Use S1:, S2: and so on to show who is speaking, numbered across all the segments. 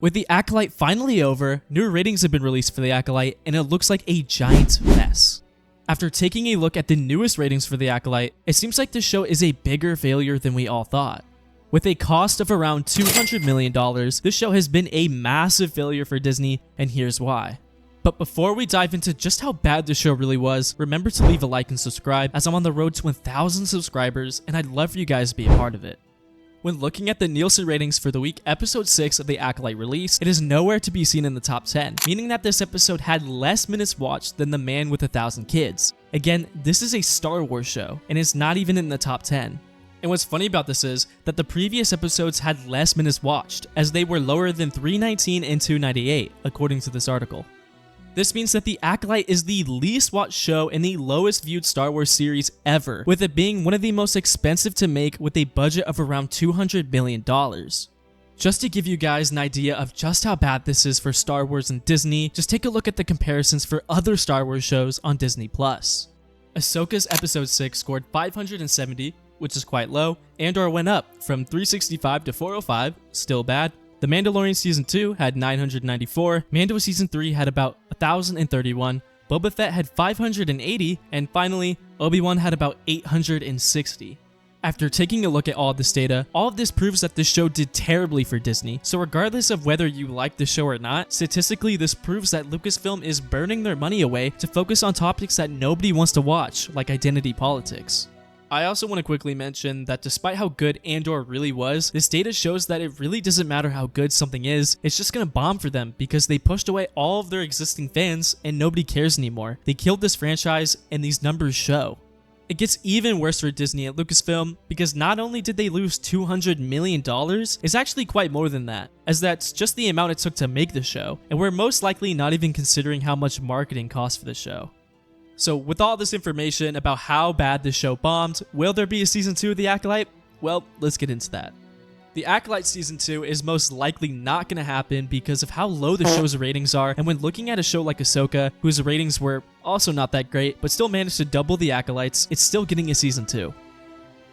S1: With the Acolyte finally over, new ratings have been released for the Acolyte, and it looks like a giant mess. After taking a look at the newest ratings for the Acolyte, it seems like this show is a bigger failure than we all thought. With a cost of around $200 million, this show has been a massive failure for Disney, and here's why. But before we dive into just how bad the show really was, remember to leave a like and subscribe, as I'm on the road to 1,000 subscribers, and I'd love for you guys to be a part of it. When looking at the Nielsen ratings for the week episode 6 of the Acolyte release, it is nowhere to be seen in the top 10, meaning that this episode had less minutes watched than The Man with 1,000 Kids. Again, this is a Star Wars show, and it's not even in the top 10. And what's funny about this is that the previous episodes had less minutes watched, as they were lower than 319 and 298, according to this article. This means that the Acolyte is the least watched show in the lowest viewed Star Wars series ever, with it being one of the most expensive to make with a budget of around $200 million. Just to give you guys an idea of just how bad this is for Star Wars and Disney, just take a look at the comparisons for other Star Wars shows on Disney+. Ahsoka's episode 6 scored 570, which is quite low. Andor went up from 365 to 405, still bad. The Mandalorian Season 2 had 994, Mando Season 3 had about 1,031, Boba Fett had 580, and finally, Obi-Wan had about 860. After taking a look at all of this data, all of this proves that this show did terribly for Disney, so regardless of whether you like the show or not, statistically this proves that Lucasfilm is burning their money away to focus on topics that nobody wants to watch, like identity politics. I also want to quickly mention that despite how good Andor really was, this data shows that it really doesn't matter how good something is, it's just gonna bomb for them because they pushed away all of their existing fans and nobody cares anymore. They killed this franchise and these numbers show. It gets even worse for Disney and Lucasfilm because not only did they lose $200 million, it's actually quite more than that, as that's just the amount it took to make the show, and we're most likely not even considering how much marketing costs for the show. So with all this information about how bad this show bombed, will there be a Season 2 of The Acolyte? Well, let's get into that. The Acolyte Season 2 is most likely not going to happen because of how low the show's ratings are, and when looking at a show like Ahsoka, whose ratings were also not that great, but still managed to double The Acolyte's, it's still getting a Season 2.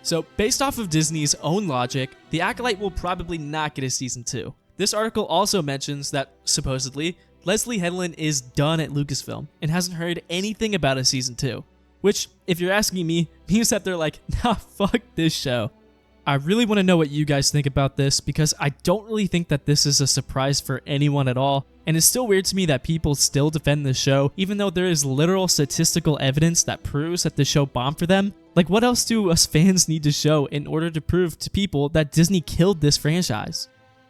S1: So based off of Disney's own logic, The Acolyte will probably not get a Season 2. This article also mentions that, supposedly, Leslie Headland is done at Lucasfilm and hasn't heard anything about a Season 2. Which, if you're asking me, means that they're like, nah, fuck this show. I really want to know what you guys think about this because I don't really think that this is a surprise for anyone at all, and it's still weird to me that people still defend this show even though there is literal statistical evidence that proves that the show bombed for them. Like, what else do us fans need to show in order to prove to people that Disney killed this franchise?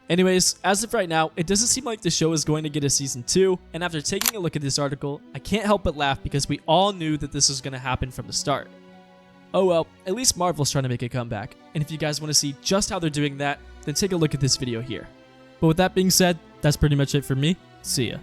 S1: Anyways, as of right now, it doesn't seem like the show is going to get a Season 2, and after taking a look at this article, I can't help but laugh because we all knew that this was going to happen from the start. Oh well, at least Marvel's trying to make a comeback, and if you guys want to see just how they're doing that, then take a look at this video here. But with that being said, that's pretty much it for me. See ya.